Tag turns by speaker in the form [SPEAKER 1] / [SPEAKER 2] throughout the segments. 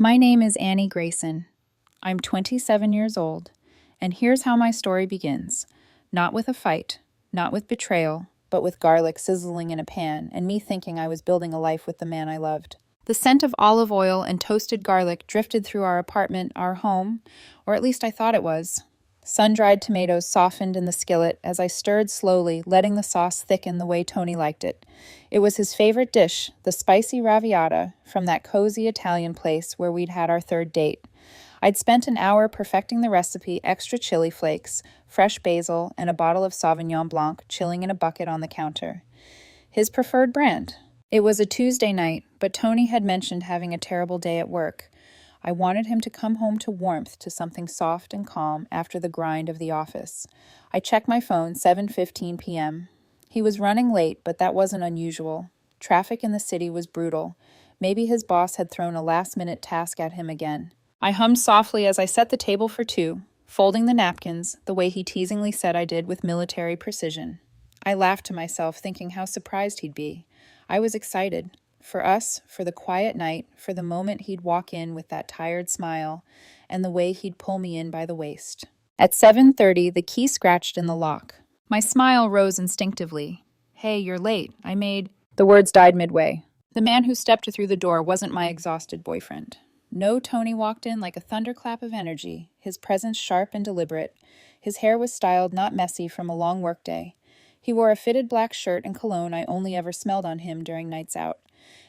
[SPEAKER 1] My name is Annie Grayson. I'm 27 years old, and here's how my story begins. Not with a fight, not with betrayal, but with garlic sizzling in a pan and me thinking I was building a life with the man I loved. The scent of olive oil and toasted garlic drifted through our apartment, our home, or at least I thought it was. Sun-dried tomatoes softened in the skillet as I stirred slowly, letting the sauce thicken the way Tony liked it. It was his favorite dish, the spicy raviata from that cozy Italian place where we'd had our third date. I'd spent an hour perfecting the recipe, extra chili flakes, fresh basil, and a bottle of Sauvignon Blanc chilling in a bucket on the counter. His preferred brand. It was a Tuesday night, but Tony had mentioned having a terrible day at work. I wanted him to come home to warmth, to something soft and calm after the grind of the office. I checked my phone, 7:15 p.m. He was running late, but that wasn't unusual. Traffic in the city was brutal. Maybe his boss had thrown a last-minute task at him again. I hummed softly as I set the table for two, folding the napkins the way he teasingly said I did with military precision. I laughed to myself, thinking how surprised he'd be. I was excited. For us, for the quiet night, for the moment he'd walk in with that tired smile, and the way he'd pull me in by the waist. At 7:30, the key scratched in the lock. My smile rose instinctively. "Hey, you're late. I made—" The words died midway. The man who stepped through the door wasn't my exhausted boyfriend. No, Tony walked in like a thunderclap of energy, his presence sharp and deliberate. His hair was styled, not messy, from a long workday. He wore a fitted black shirt and cologne I only ever smelled on him during nights out,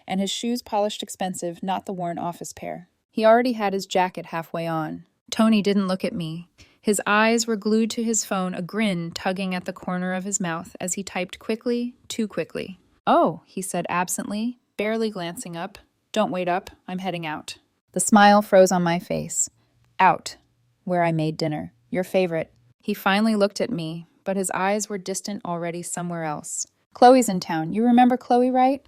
[SPEAKER 1] and his shoes polished expensive, not the worn office pair. He already had his jacket halfway on. Tony didn't look at me. His eyes were glued to his phone, a grin tugging at the corner of his mouth as he typed quickly, too quickly. "Oh," he said absently, barely glancing up. "Don't wait up. I'm heading out." The smile froze on my face. "Out. Where I made dinner. Your favorite." He finally looked at me, but his eyes were distant already somewhere else. "Chloe's in town. You remember Chloe, right?"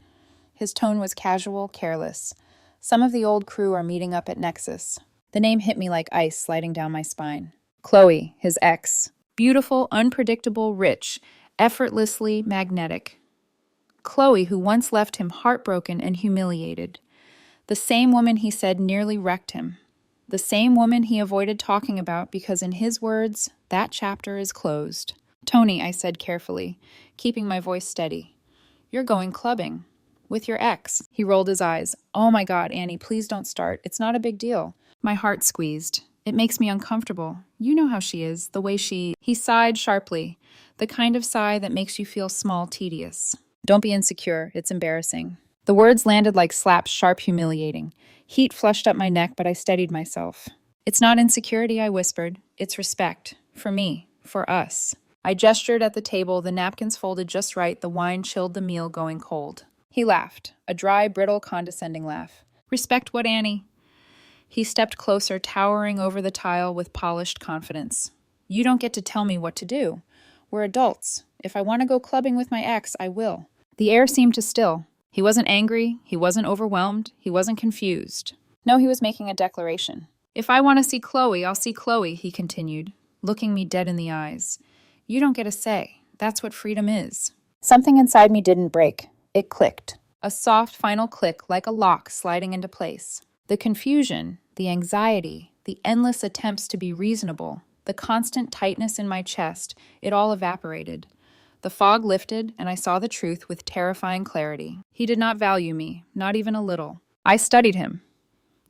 [SPEAKER 1] His tone was casual, careless. "Some of the old crew are meeting up at Nexus." The name hit me like ice sliding down my spine. Chloe, his ex. Beautiful, unpredictable, rich, effortlessly magnetic. Chloe, who once left him heartbroken and humiliated. The same woman he said nearly wrecked him. The same woman he avoided talking about because, in his words, that chapter is closed. "Tony," I said carefully, keeping my voice steady. "You're going clubbing. With your ex." He rolled his eyes. "Oh my God, Annie, please don't start. It's not a big deal." My heart squeezed. "It makes me uncomfortable. You know how she is, the way she—" He sighed sharply, the kind of sigh that makes you feel small, tedious. "Don't be insecure. It's embarrassing." The words landed like slaps, sharp, humiliating. Heat flushed up my neck, but I steadied myself. "It's not insecurity," I whispered. "It's respect. For me. For us." I gestured at the table, the napkins folded just right, the wine chilled the meal going cold. He laughed, a dry, brittle, condescending laugh. "Respect what, Annie?" He stepped closer, towering over the tile with polished confidence. "You don't get to tell me what to do. We're adults. If I want to go clubbing with my ex, I will." The air seemed to still. He wasn't angry, he wasn't overwhelmed, he wasn't confused. No, he was making a declaration. "If I want to see Chloe, I'll see Chloe," he continued, looking me dead in the eyes. "You don't get a say. That's what freedom is." Something inside me didn't break. It clicked. A soft final click, like a lock sliding into place. The confusion, the anxiety, the endless attempts to be reasonable, the constant tightness in my chest, it all evaporated. The fog lifted, and I saw the truth with terrifying clarity. He did not value me, not even a little. I studied him.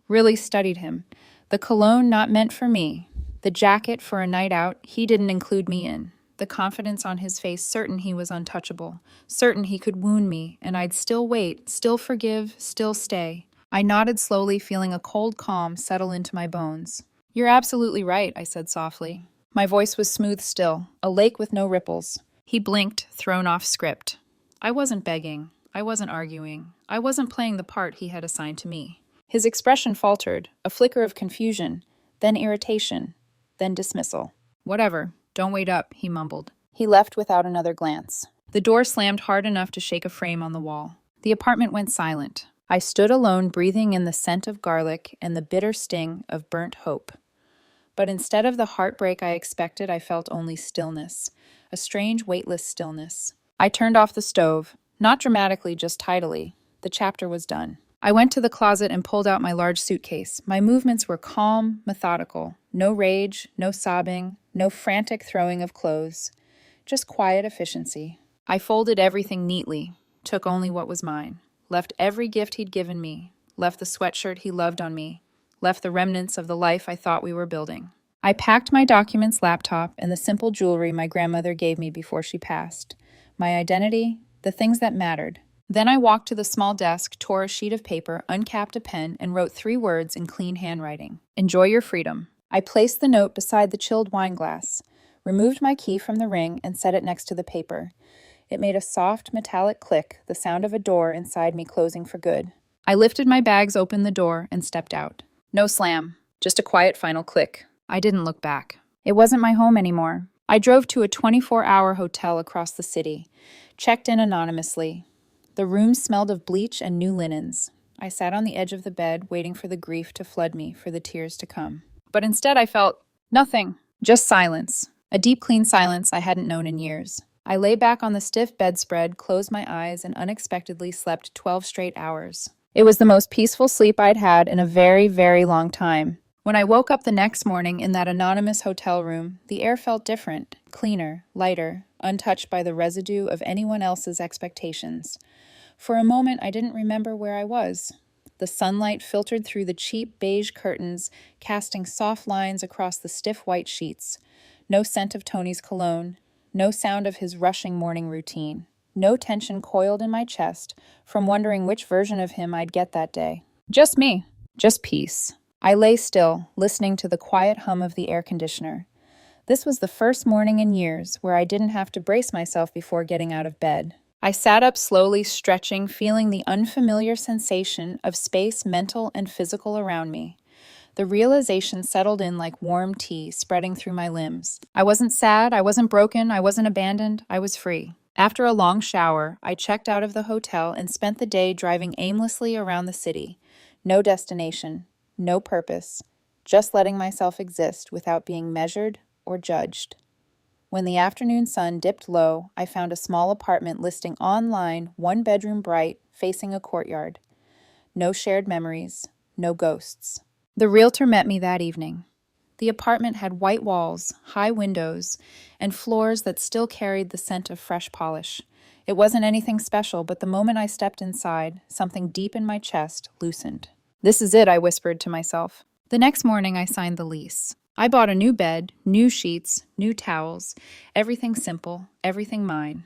[SPEAKER 1] Really studied him. The cologne not meant for me. The jacket for a night out he didn't include me in. The confidence on his face, certain he was untouchable, certain he could wound me, and I'd still wait, still forgive, still stay. I nodded slowly, feeling a cold calm settle into my bones. "You're absolutely right," I said softly. My voice was smooth still, a lake with no ripples. He blinked, thrown off script. I wasn't begging. I wasn't arguing. I wasn't playing the part he had assigned to me. His expression faltered, a flicker of confusion, then irritation, then dismissal. "Whatever. Don't wait up," he mumbled. He left without another glance. The door slammed hard enough to shake a frame on the wall. The apartment went silent. I stood alone, breathing in the scent of garlic and the bitter sting of burnt hope. But instead of the heartbreak I expected, I felt only stillness, a strange, weightless stillness. I turned off the stove, not dramatically, just tidily. The chapter was done. I went to the closet and pulled out my large suitcase. My movements were calm, methodical. No rage, no sobbing, no frantic throwing of clothes. Just quiet efficiency. I folded everything neatly, took only what was mine, left every gift he'd given me, left the sweatshirt he loved on me, left the remnants of the life I thought we were building. I packed my documents, laptop, and the simple jewelry my grandmother gave me before she passed. My identity, the things that mattered. Then I walked to the small desk, tore a sheet of paper, uncapped a pen, and wrote 3 words in clean handwriting. Enjoy your freedom. I placed the note beside the chilled wine glass, removed my key from the ring, and set it next to the paper. It made a soft, metallic click, the sound of a door inside me closing for good. I lifted my bags, opened the door, and stepped out. No slam, just a quiet final click. I didn't look back. It wasn't my home anymore. I drove to a 24-hour hotel across the city, checked in anonymously. The room smelled of bleach and new linens. I sat on the edge of the bed, waiting for the grief to flood me, for the tears to come. But instead I felt nothing, just silence. A deep, clean silence I hadn't known in years. I lay back on the stiff bedspread, closed my eyes, and unexpectedly slept 12 straight hours. It was the most peaceful sleep I'd had in a very, very long time. When I woke up the next morning in that anonymous hotel room, the air felt different, cleaner, lighter, untouched by the residue of anyone else's expectations. For a moment, I didn't remember where I was. The sunlight filtered through the cheap beige curtains, casting soft lines across the stiff white sheets. No scent of Tony's cologne, no sound of his rushing morning routine. No tension coiled in my chest from wondering which version of him I'd get that day. Just me. Just peace. I lay still, listening to the quiet hum of the air conditioner. This was the first morning in years where I didn't have to brace myself before getting out of bed. I sat up slowly, stretching, feeling the unfamiliar sensation of space, mental and physical, around me. The realization settled in like warm tea spreading through my limbs. I wasn't sad, I wasn't broken, I wasn't abandoned, I was free. After a long shower, I checked out of the hotel and spent the day driving aimlessly around the city. No destination, no purpose, just letting myself exist without being measured or judged. When the afternoon sun dipped low, I found a small apartment listing online, 1 bedroom bright, facing a courtyard. No shared memories, no ghosts. The realtor met me that evening. The apartment had white walls, high windows, and floors that still carried the scent of fresh polish. It wasn't anything special, but the moment I stepped inside, something deep in my chest loosened. This is it, I whispered to myself. The next morning, I signed the lease. I bought a new bed, new sheets, new towels, everything simple, everything mine.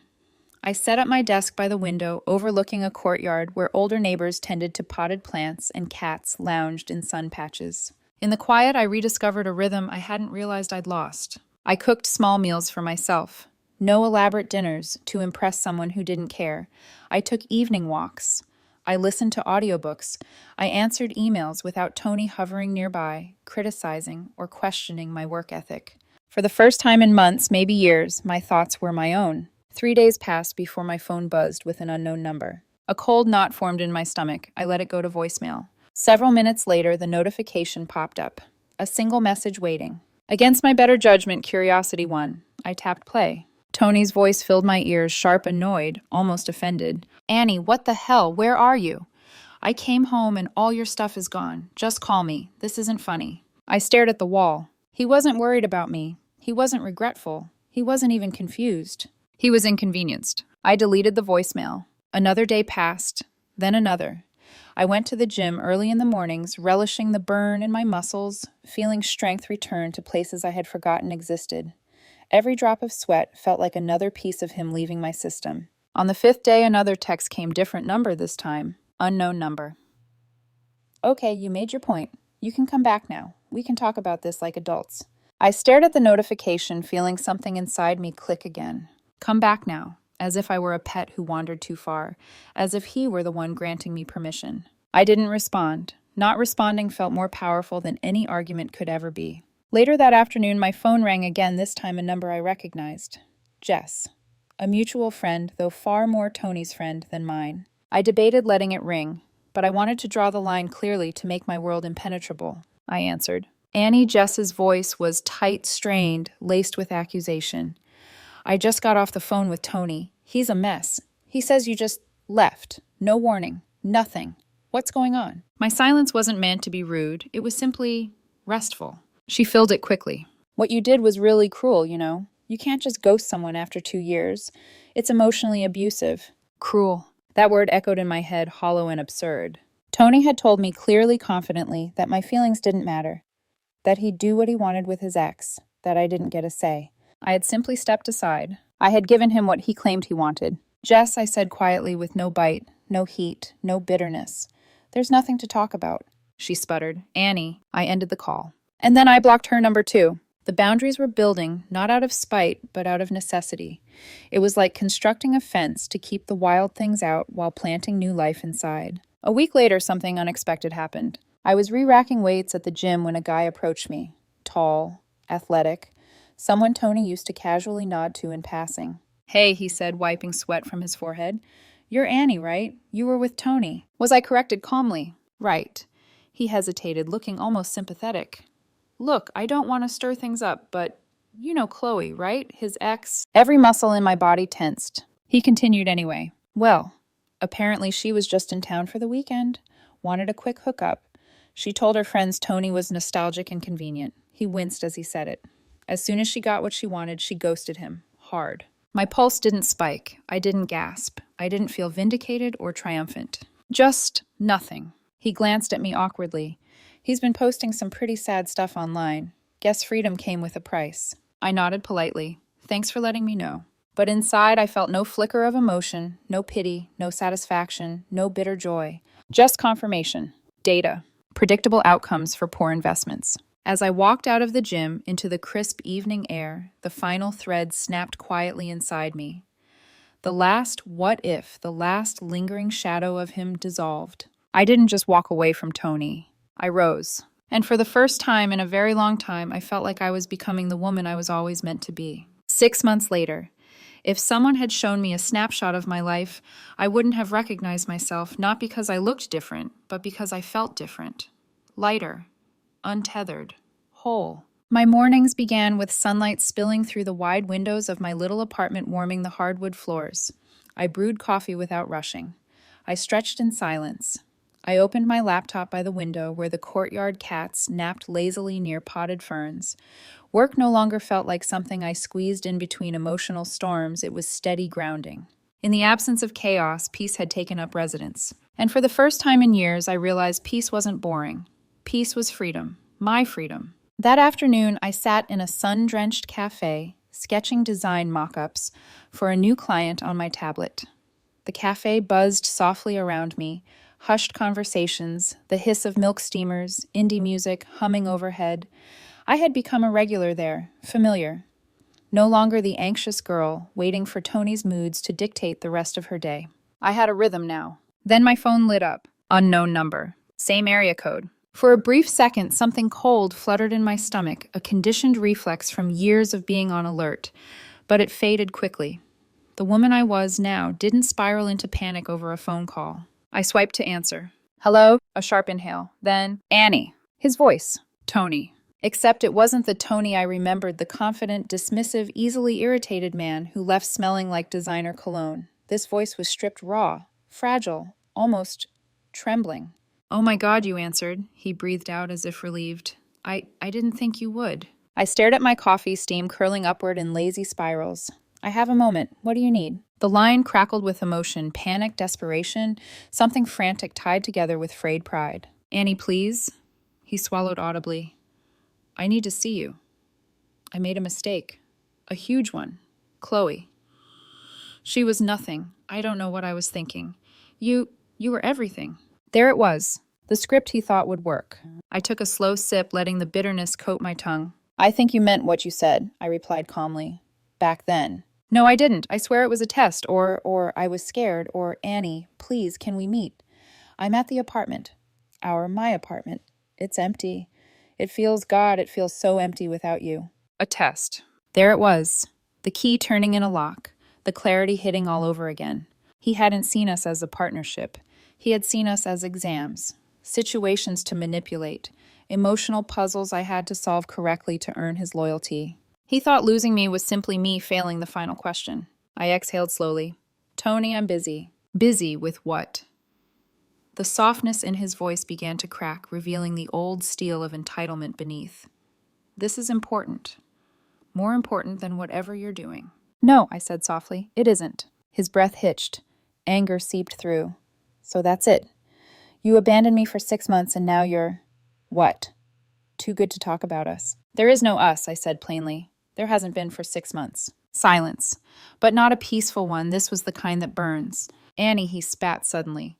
[SPEAKER 1] I set up my desk by the window, overlooking a courtyard where older neighbors tended to potted plants and cats lounged in sun patches. In the quiet, I rediscovered a rhythm I hadn't realized I'd lost. I cooked small meals for myself. No elaborate dinners to impress someone who didn't care. I took evening walks. I listened to audiobooks. I answered emails without Tony hovering nearby, criticizing or questioning my work ethic. For the first time in months, maybe years, my thoughts were my own. 3 days passed before my phone buzzed with an unknown number. A cold knot formed in my stomach. I let it go to voicemail. Several minutes later, the notification popped up. A single message waiting. Against my better judgment, curiosity won. I tapped play. Tony's voice filled my ears, sharp, annoyed, almost offended. Annie, what the hell? Where are you? I came home and all your stuff is gone. Just call me. This isn't funny. I stared at the wall. He wasn't worried about me. He wasn't regretful. He wasn't even confused. He was inconvenienced. I deleted the voicemail. Another day passed, then another. I went to the gym early in the mornings, relishing the burn in my muscles, feeling strength return to places I had forgotten existed. Every drop of sweat felt like another piece of him leaving my system. On the 5th day, another text came, different number this time. Unknown number. Okay, you made your point. You can come back now. We can talk about this like adults. I stared at the notification, feeling something inside me click again. Come back now, as if I were a pet who wandered too far, as if he were the one granting me permission. I didn't respond. Not responding felt more powerful than any argument could ever be. Later that afternoon, my phone rang again, this time a number I recognized. Jess. A mutual friend, though far more Tony's friend than mine. I debated letting it ring, but I wanted to draw the line clearly to make my world impenetrable. I answered. Annie Jess's voice was tight, strained, laced with accusation. I just got off the phone with Tony. He's a mess. He says you just left. No warning. Nothing. What's going on? My silence wasn't meant to be rude. It was simply restful. She filled it quickly. What you did was really cruel, you know. You can't just ghost someone after 2 years. It's emotionally abusive. Cruel. That word echoed in my head, hollow and absurd. Tony had told me clearly, confidently, that my feelings didn't matter, that he'd do what he wanted with his ex, that I didn't get a say. I had simply stepped aside. I had given him what he claimed he wanted. Jess, I said quietly with no bite, no heat, no bitterness. There's nothing to talk about. She sputtered. Annie. I ended the call. And then I blocked her number 2. The boundaries were building, not out of spite, but out of necessity. It was like constructing a fence to keep the wild things out while planting new life inside. A week later, something unexpected happened. I was re-racking weights at the gym when a guy approached me. Tall, athletic, someone Tony used to casually nod to in passing. Hey, he said, wiping sweat from his forehead. You're Annie, right? You were with Tony. Was I corrected calmly? Right. He hesitated, looking almost sympathetic. Look, I don't want to stir things up, but you know Chloe, right? His ex. Every muscle in my body tensed. He continued anyway. Well, apparently she was just in town for the weekend. Wanted a quick hookup. She told her friends Tony was nostalgic and convenient. He winced as he said it. As soon as she got what she wanted, she ghosted him. Hard. My pulse didn't spike. I didn't gasp. I didn't feel vindicated or triumphant. Just nothing. He glanced at me awkwardly. He's been posting some pretty sad stuff online. Guess freedom came with a price. I nodded politely. Thanks for letting me know. But inside, I felt no flicker of emotion, no pity, no satisfaction, no bitter joy. Just confirmation. Data. Predictable outcomes for poor investments. As I walked out of the gym into the crisp evening air, the final thread snapped quietly inside me. The last what if, the last lingering shadow of him dissolved. I didn't just walk away from Tony. I rose. And for the first time in a very long time, I felt like I was becoming the woman I was always meant to be. 6 months later, if someone had shown me a snapshot of my life, I wouldn't have recognized myself, not because I looked different, but because I felt different. Lighter. Untethered. Whole. My mornings began with sunlight spilling through the wide windows of my little apartment, warming the hardwood floors. I brewed coffee without rushing. I stretched in silence. I opened my laptop by the window where the courtyard cats napped lazily near potted ferns. Work no longer felt like something I squeezed in between emotional storms. It was steady grounding. In the absence of chaos, peace had taken up residence. And for the first time in years, I realized peace wasn't boring. Peace was freedom. My freedom. That afternoon, I sat in a sun-drenched cafe, sketching design mock-ups for a new client on my tablet. The cafe buzzed softly around me, hushed conversations, the hiss of milk steamers, indie music humming overhead. I had become a regular there, familiar. No longer the anxious girl, waiting for Tony's moods to dictate the rest of her day. I had a rhythm now. Then my phone lit up. Unknown number. Same area code. For a brief second, something cold fluttered in my stomach, a conditioned reflex from years of being on alert. But it faded quickly. The woman I was now didn't spiral into panic over a phone call. I swiped to answer. Hello? A sharp inhale. Then, Annie. His voice. Tony. Except it wasn't the Tony I remembered, the confident, dismissive, easily irritated man who left smelling like designer cologne. This voice was stripped raw, fragile, almost trembling. Oh my God, you answered, he breathed out as if relieved. I didn't think you would. I stared at my coffee, steam curling upward in lazy spirals. I have a moment. What do you need? The line crackled with emotion, panic, desperation, something frantic tied together with frayed pride. Annie, please? He swallowed audibly. I need to see you. I made a mistake. A huge one. Chloe. She was nothing. I don't know what I was thinking. You were everything. There it was. The script he thought would work. I took a slow sip, letting the bitterness coat my tongue. I think you meant what you said, I replied calmly. Back then. No, I didn't. I swear it was a test, or I was scared, or Annie, please, can we meet? I'm at the apartment. My apartment. It's empty. It feels so empty without you. A test. There it was. The key turning in a lock. The clarity hitting all over again. He hadn't seen us as a partnership. He had seen us as exams. Situations to manipulate. Emotional puzzles I had to solve correctly to earn his loyalty. He thought losing me was simply me failing the final question. I exhaled slowly. Tony, I'm busy. Busy with what? The softness in his voice began to crack, revealing the old steel of entitlement beneath. This is important. More important than whatever you're doing. No, I said softly, it isn't. His breath hitched. Anger seeped through. So that's it. You abandoned me for 6 months and now you're… What? Too good to talk about us. There is no us, I said plainly. There hasn't been for 6 months. Silence. But not a peaceful one. This was the kind that burns. Annie, he spat suddenly.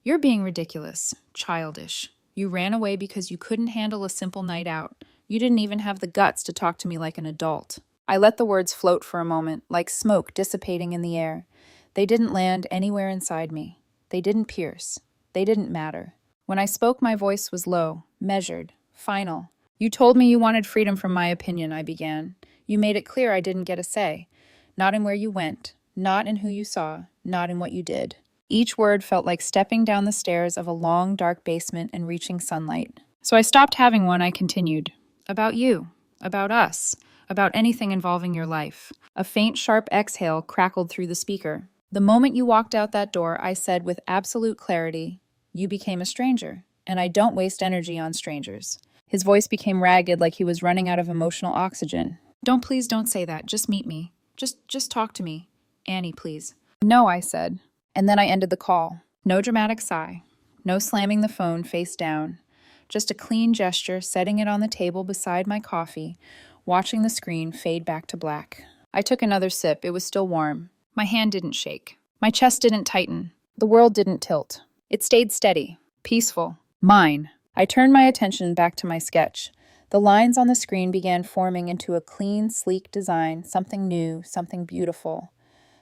[SPEAKER 1] You're being ridiculous. Childish. You ran away because you couldn't handle a simple night out. You didn't even have the guts to talk to me like an adult. I let the words float for a moment, like smoke dissipating in the air. They didn't land anywhere inside me. They didn't pierce. They didn't matter. When I spoke, my voice was low, measured, final. You told me you wanted freedom from my opinion, I began. You made it clear I didn't get a say. Not in where you went, not in who you saw, not in what you did. Each word felt like stepping down the stairs of a long, dark basement and reaching sunlight. So I stopped having one, I continued. About you. About us. About anything involving your life. A faint, sharp exhale crackled through the speaker. The moment you walked out that door, I said with absolute clarity, you became a stranger, and I don't waste energy on strangers. His voice became ragged, like he was running out of emotional oxygen. Please don't say that. Just meet me. Just talk to me. Annie, please. No, I said. And then I ended the call. No dramatic sigh. No slamming the phone face down. Just a clean gesture, setting it on the table beside my coffee, watching the screen fade back to black. I took another sip. It was still warm. My hand didn't shake. My chest didn't tighten. The world didn't tilt. It stayed steady, peaceful, mine. I turned my attention back to my sketch. The lines on the screen began forming into a clean, sleek design, something new, something beautiful,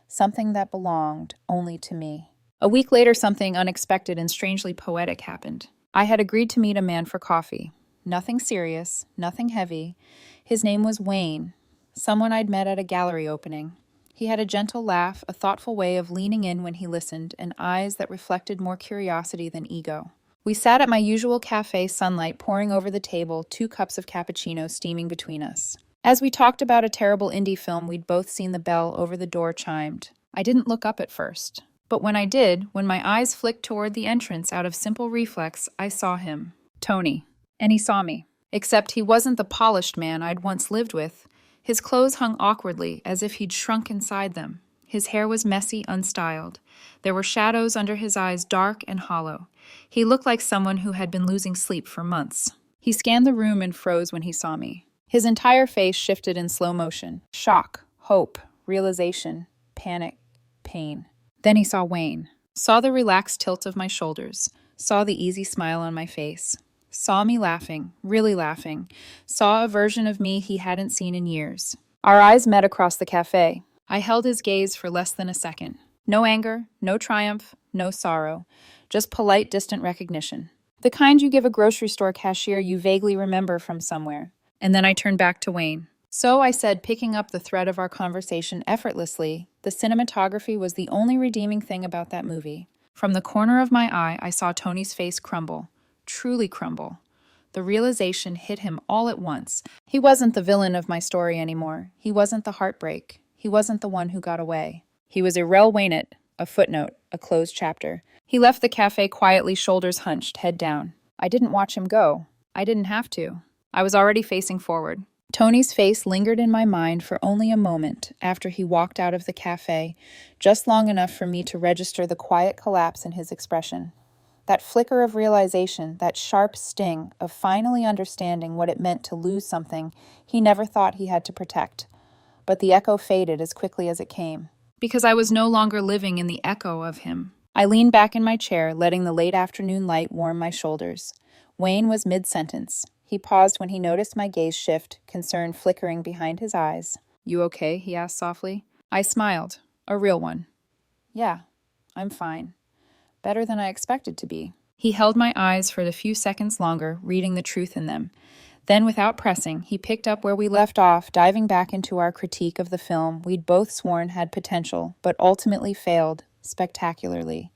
[SPEAKER 1] something that belonged only to me. A week later, something unexpected and strangely poetic happened. I had agreed to meet a man for coffee. Nothing serious, nothing heavy. His name was Wayne, someone I'd met at a gallery opening. He had a gentle laugh, a thoughtful way of leaning in when he listened, and eyes that reflected more curiosity than ego. We sat at my usual cafe, sunlight pouring over the table, 2 cups of cappuccino steaming between us. As we talked about a terrible indie film we'd both seen, the bell over the door chimed. I didn't look up at first. But when I did, when my eyes flicked toward the entrance out of simple reflex, I saw him. Tony. And he saw me. Except he wasn't the polished man I'd once lived with. His clothes hung awkwardly, as if he'd shrunk inside them. His hair was messy, unstyled. There were shadows under his eyes, dark and hollow. He looked like someone who had been losing sleep for months. He scanned the room and froze when he saw me. His entire face shifted in slow motion. Shock, hope, realization, panic, pain. Then he saw Wayne. Saw the relaxed tilt of my shoulders. Saw the easy smile on my face. Saw me laughing, really laughing. Saw a version of me he hadn't seen in years. Our eyes met across the cafe. I held his gaze for less than a second. No anger, no triumph, no sorrow. Just polite, distant recognition. The kind you give a grocery store cashier you vaguely remember from somewhere. And then I turned back to Wayne. So, I said, picking up the thread of our conversation effortlessly, the cinematography was the only redeeming thing about that movie. From the corner of my eye, I saw Tony's face crumble. Truly crumble. The realization hit him all at once. He wasn't the villain of my story anymore. He wasn't the heartbreak. He wasn't the one who got away. He was Irrel Waynett, a footnote, a closed chapter. He left the cafe quietly, shoulders hunched, head down. I didn't watch him go. I didn't have to. I was already facing forward. Tony's face lingered in my mind for only a moment after he walked out of the cafe, just long enough for me to register the quiet collapse in his expression. That flicker of realization, that sharp sting of finally understanding what it meant to lose something he never thought he had to protect. But the echo faded as quickly as it came. Because I was no longer living in the echo of him. I leaned back in my chair, letting the late afternoon light warm my shoulders. Wayne was mid-sentence. He paused when he noticed my gaze shift, concern flickering behind his eyes. You okay? He asked softly. I smiled. A real one. Yeah, I'm fine. Better than I expected to be. He held my eyes for a few seconds longer, reading the truth in them. Then, without pressing, he picked up where we left off, diving back into our critique of the film we'd both sworn had potential, but ultimately failed, spectacularly.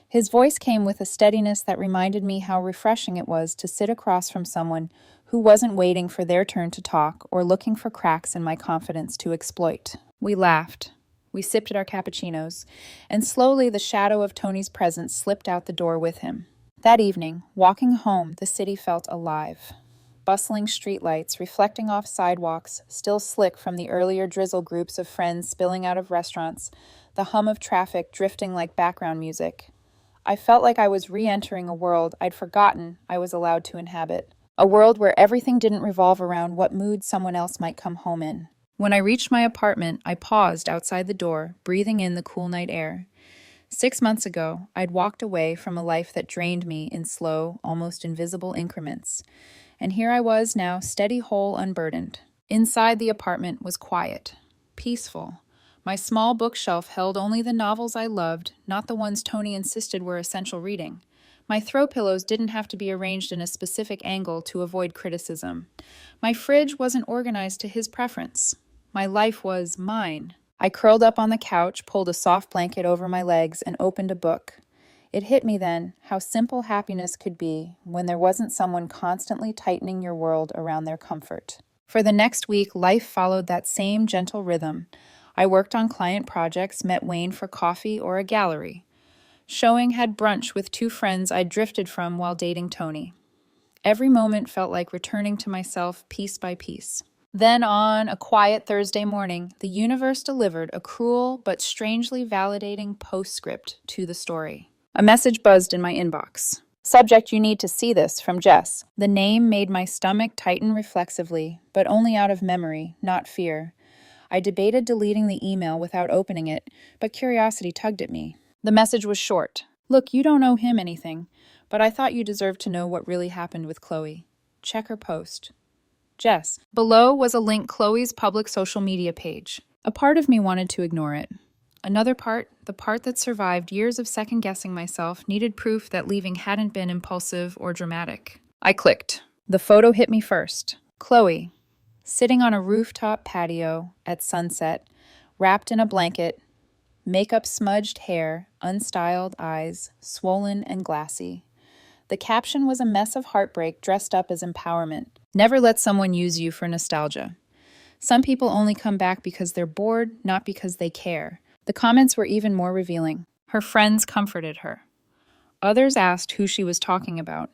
[SPEAKER 1] His voice came with a steadiness that reminded me how refreshing it was to sit across from someone who wasn't waiting for their turn to talk or looking for cracks in my confidence to exploit. We laughed. We sipped at our cappuccinos, and slowly the shadow of Tony's presence slipped out the door with him. That evening, walking home, the city felt alive. Bustling streetlights reflecting off sidewalks, still slick from the earlier drizzle, groups of friends spilling out of restaurants, the hum of traffic drifting like background music. I felt like I was re-entering a world I'd forgotten I was allowed to inhabit. A world where everything didn't revolve around what mood someone else might come home in. When I reached my apartment, I paused outside the door, breathing in the cool night air. 6 months ago, I'd walked away from a life that drained me in slow, almost invisible increments. And here I was now, steady, whole, unburdened. Inside the apartment was quiet, peaceful. My small bookshelf held only the novels I loved, not the ones Tony insisted were essential reading. My throw pillows didn't have to be arranged in a specific angle to avoid criticism. My fridge wasn't organized to his preference. My life was mine. I curled up on the couch, pulled a soft blanket over my legs, and opened a book. It hit me then how simple happiness could be when there wasn't someone constantly tightening your world around their comfort. For the next week, life followed that same gentle rhythm. I worked on client projects, met Wayne for coffee or a gallery. Showing, had brunch with 2 friends I'd drifted from while dating Tony. Every moment felt like returning to myself piece by piece. Then on a quiet Thursday morning, the universe delivered a cruel but strangely validating postscript to the story. A message buzzed in my inbox. Subject, you need to see this, from Jess. The name made my stomach tighten reflexively, but only out of memory, not fear. I debated deleting the email without opening it, but curiosity tugged at me. The message was short. Look, you don't owe him anything, but I thought you deserved to know what really happened with Chloe. Check her post. Jess. Below was a link to Chloe's public social media page. A part of me wanted to ignore it. Another part, the part that survived years of second-guessing myself, needed proof that leaving hadn't been impulsive or dramatic. I clicked. The photo hit me first. Chloe, sitting on a rooftop patio at sunset, wrapped in a blanket, makeup smudged hair, unstyled eyes, swollen and glassy. The caption was a mess of heartbreak dressed up as empowerment. Never let someone use you for nostalgia. Some people only come back because they're bored, not because they care. The comments were even more revealing. Her friends comforted her. Others asked who she was talking about.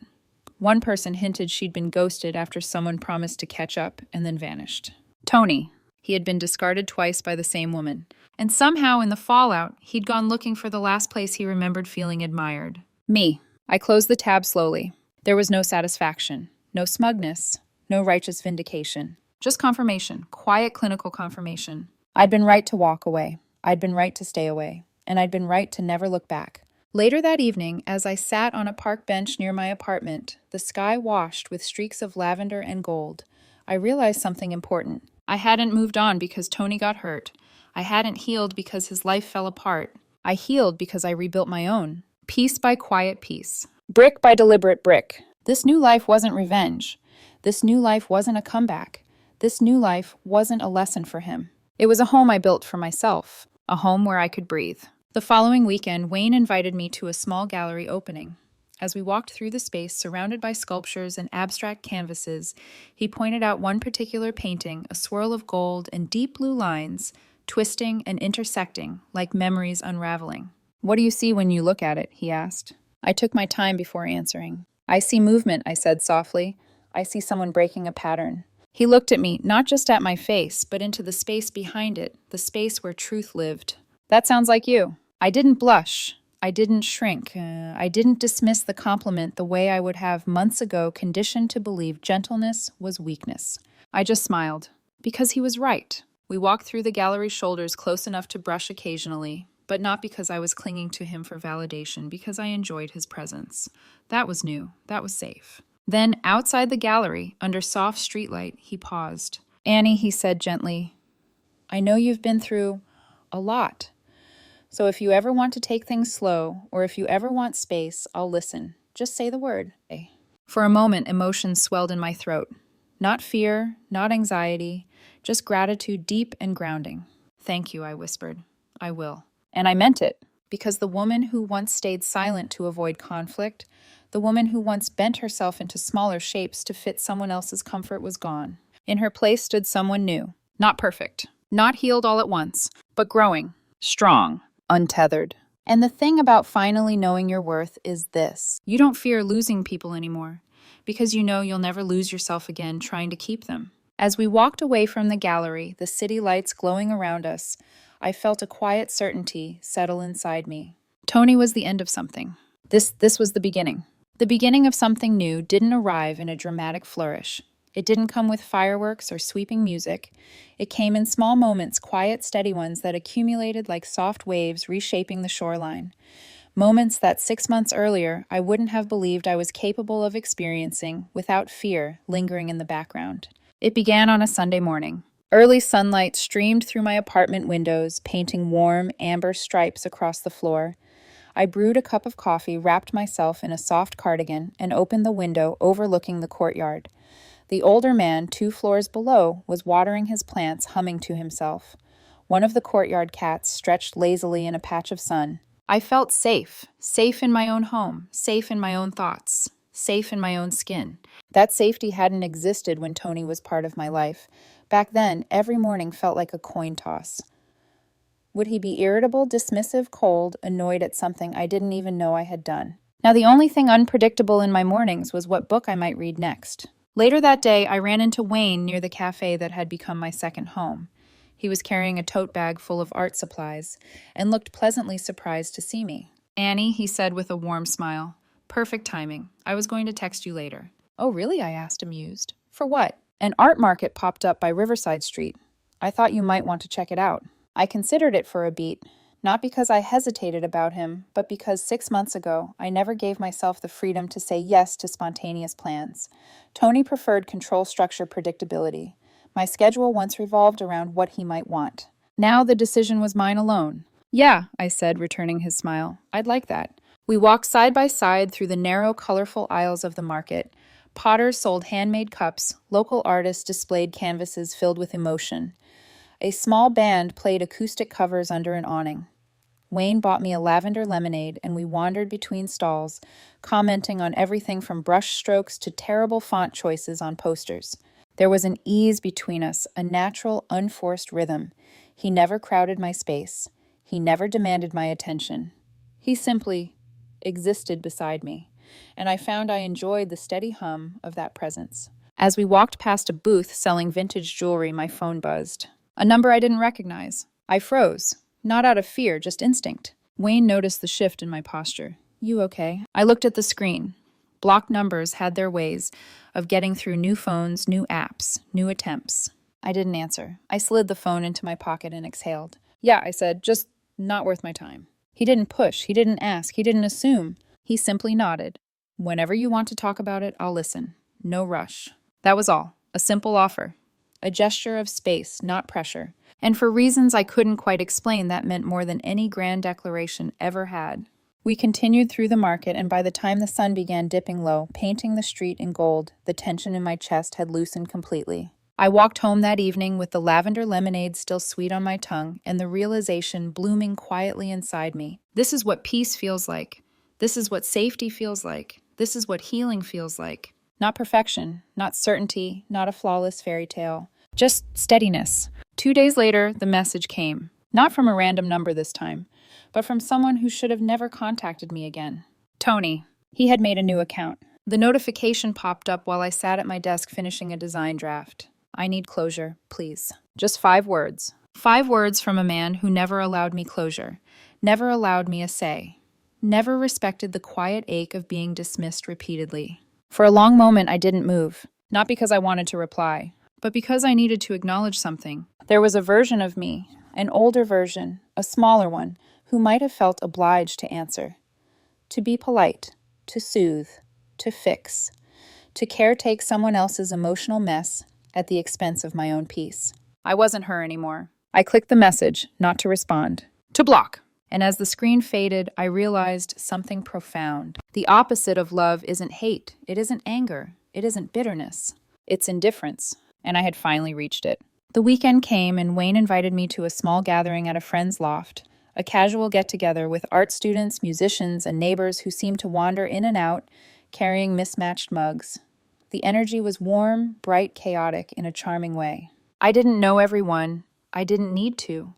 [SPEAKER 1] One person hinted she'd been ghosted after someone promised to catch up and then vanished. Tony. He had been discarded twice by the same woman. And somehow in the fallout, he'd gone looking for the last place he remembered feeling admired. Me. I closed the tab slowly. There was no satisfaction, no smugness, no righteous vindication. Just confirmation, quiet clinical confirmation. I'd been right to walk away. I'd been right to stay away. And I'd been right to never look back. Later that evening, as I sat on a park bench near my apartment, the sky washed with streaks of lavender and gold, I realized something important. I hadn't moved on because Tony got hurt. I hadn't healed because his life fell apart. I healed because I rebuilt my own. Piece by quiet piece. Brick by deliberate brick. This new life wasn't revenge. This new life wasn't a comeback. This new life wasn't a lesson for him. It was a home I built for myself. A home where I could breathe. The following weekend, Wayne invited me to a small gallery opening. As we walked through the space surrounded by sculptures and abstract canvases, he pointed out one particular painting, a swirl of gold and deep blue lines, twisting and intersecting like memories unraveling. What do you see when you look at it? He asked. I took my time before answering. I see movement, I said softly. I see someone breaking a pattern. He looked at me, not just at my face, but into the space behind it, the space where truth lived. That sounds like you. I didn't blush. I didn't shrink. I didn't dismiss the compliment the way I would have months ago, conditioned to believe gentleness was weakness. I just smiled. Because he was right. We walked through the gallery's shoulders close enough to brush occasionally, but not because I was clinging to him for validation, because I enjoyed his presence. That was new. That was safe. Then, outside the gallery, under soft streetlight, he paused. Annie, he said gently, I know you've been through a lot. So if you ever want to take things slow, or if you ever want space, I'll listen. Just say the word. For a moment, emotions swelled in my throat. Not fear, not anxiety, just gratitude, deep and grounding. Thank you, I whispered. I will. And I meant it, because the woman who once stayed silent to avoid conflict, the woman who once bent herself into smaller shapes to fit someone else's comfort was gone. In her place stood someone new. Not perfect, not healed all at once, but growing. strong, untethered. And the thing about finally knowing your worth is this: you don't fear losing people anymore, because you know you'll never lose yourself again trying to keep them. As we walked away from the gallery, the city lights glowing around us, I felt a quiet certainty settle inside me. Tony was the end of something. This was the beginning. The beginning of something new didn't arrive in a dramatic flourish. It didn't come with fireworks or sweeping music. It came in small moments, quiet, steady ones that accumulated like soft waves reshaping the shoreline. Moments that 6 months earlier I wouldn't have believed I was capable of experiencing without fear lingering in the background. It began on a Sunday morning. Early sunlight streamed through my apartment windows, painting warm, amber stripes across the floor. I brewed a cup of coffee, wrapped myself in a soft cardigan, and opened the window overlooking the courtyard. The older man, 2 floors below, was watering his plants, humming to himself. One of the courtyard cats stretched lazily in a patch of sun. I felt safe, safe in my own home, safe in my own thoughts, safe in my own skin. That safety hadn't existed when Tony was part of my life. Back then, every morning felt like a coin toss. Would he be irritable, dismissive, cold, annoyed at something I didn't even know I had done? Now, the only thing unpredictable in my mornings was what book I might read next. Later that day, I ran into Wayne near the cafe that had become my second home. He was carrying a tote bag full of art supplies and looked pleasantly surprised to see me. "Annie," he said with a warm smile. "Perfect timing. I was going to text you later." "Oh, really?" I asked, amused. "For what?" "An art market popped up by Riverside Street. I thought you might want to check it out." I considered it for a beat, not because I hesitated about him, but because 6 months ago I never gave myself the freedom to say yes to spontaneous plans. Tony preferred control structure predictability. My schedule once revolved around what he might want. Now the decision was mine alone. "Yeah," I said, returning his smile. "I'd like that." We walked side by side through the narrow, colorful aisles of the market. Potters sold handmade cups, local artists displayed canvases filled with emotion. A small band played acoustic covers under an awning. Wayne bought me a lavender lemonade, and we wandered between stalls, commenting on everything from brush strokes to terrible font choices on posters. There was an ease between us, a natural, unforced rhythm. He never crowded my space. He never demanded my attention. He simply existed beside me, and I found I enjoyed the steady hum of that presence. As we walked past a booth selling vintage jewelry, my phone buzzed. A number I didn't recognize. I froze, not out of fear, just instinct. Wayne noticed the shift in my posture. "You okay?" I looked at the screen. Blocked numbers had their ways of getting through new phones, new apps, new attempts. I didn't answer. I slid the phone into my pocket and exhaled. "Yeah," I said, "just not worth my time." He didn't push, he didn't ask, he didn't assume. He simply nodded. "Whenever you want to talk about it, I'll listen. No rush." That was all. A simple offer. A gesture of space, not pressure. And for reasons I couldn't quite explain, that meant more than any grand declaration ever had. We continued through the market, and by the time the sun began dipping low, painting the street in gold, the tension in my chest had loosened completely. I walked home that evening with the lavender lemonade still sweet on my tongue and the realization blooming quietly inside me. This is what peace feels like. This is what safety feels like. This is what healing feels like. Not perfection, not certainty, not a flawless fairy tale. Just steadiness. 2 days later, the message came. Not from a random number this time, but from someone who should have never contacted me again. Tony. He had made a new account. The notification popped up while I sat at my desk finishing a design draft. "I need closure, please." Just 5 words. 5 words from a man who never allowed me closure, never allowed me a say, never respected the quiet ache of being dismissed repeatedly. For a long moment, I didn't move, not because I wanted to reply, but because I needed to acknowledge something. There was a version of me, an older version, a smaller one, who might have felt obliged to answer. To be polite, to soothe, to fix, to caretake someone else's emotional mess at the expense of my own peace. I wasn't her anymore. I clicked the message, not to respond, to block. And as the screen faded, I realized something profound. The opposite of love isn't hate. It isn't anger. It isn't bitterness. It's indifference. And I had finally reached it. The weekend came, and Wayne invited me to a small gathering at a friend's loft, a casual get-together with art students, musicians, and neighbors who seemed to wander in and out, carrying mismatched mugs. The energy was warm, bright, chaotic in a charming way. I didn't know everyone. I didn't need to.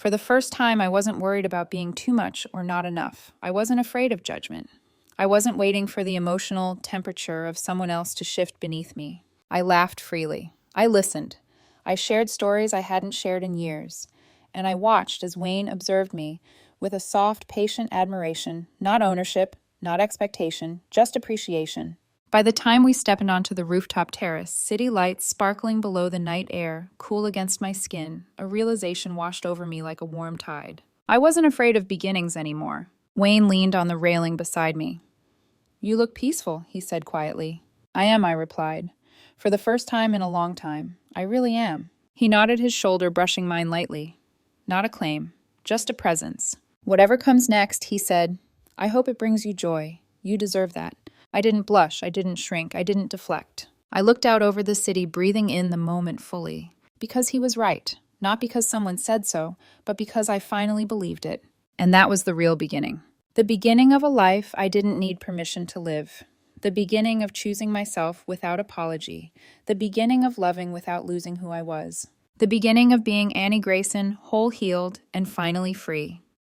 [SPEAKER 1] For the first time, I wasn't worried about being too much or not enough. I wasn't afraid of judgment. I wasn't waiting for the emotional temperature of someone else to shift beneath me. I laughed freely. I listened. I shared stories I hadn't shared in years. And I watched as Wayne observed me with a soft, patient admiration, not ownership, not expectation, just appreciation. By the time we stepped onto the rooftop terrace, city lights sparkling below the night air, cool against my skin, a realization washed over me like a warm tide. I wasn't afraid of beginnings anymore. Wayne leaned on the railing beside me. "You look peaceful," he said quietly. "I am," I replied. "For the first time in a long time. I really am." He nodded his shoulder, brushing mine lightly. "Not a claim, just a presence. Whatever comes next," he said, "I hope it brings you joy. You deserve that." I didn't blush, I didn't shrink, I didn't deflect. I looked out over the city, breathing in the moment fully. Because he was right. Not because someone said so, but because I finally believed it. And that was the real beginning. The beginning of a life I didn't need permission to live. The beginning of choosing myself without apology. The beginning of loving without losing who I was. The beginning of being Annie Grayson, whole-heeled and finally free.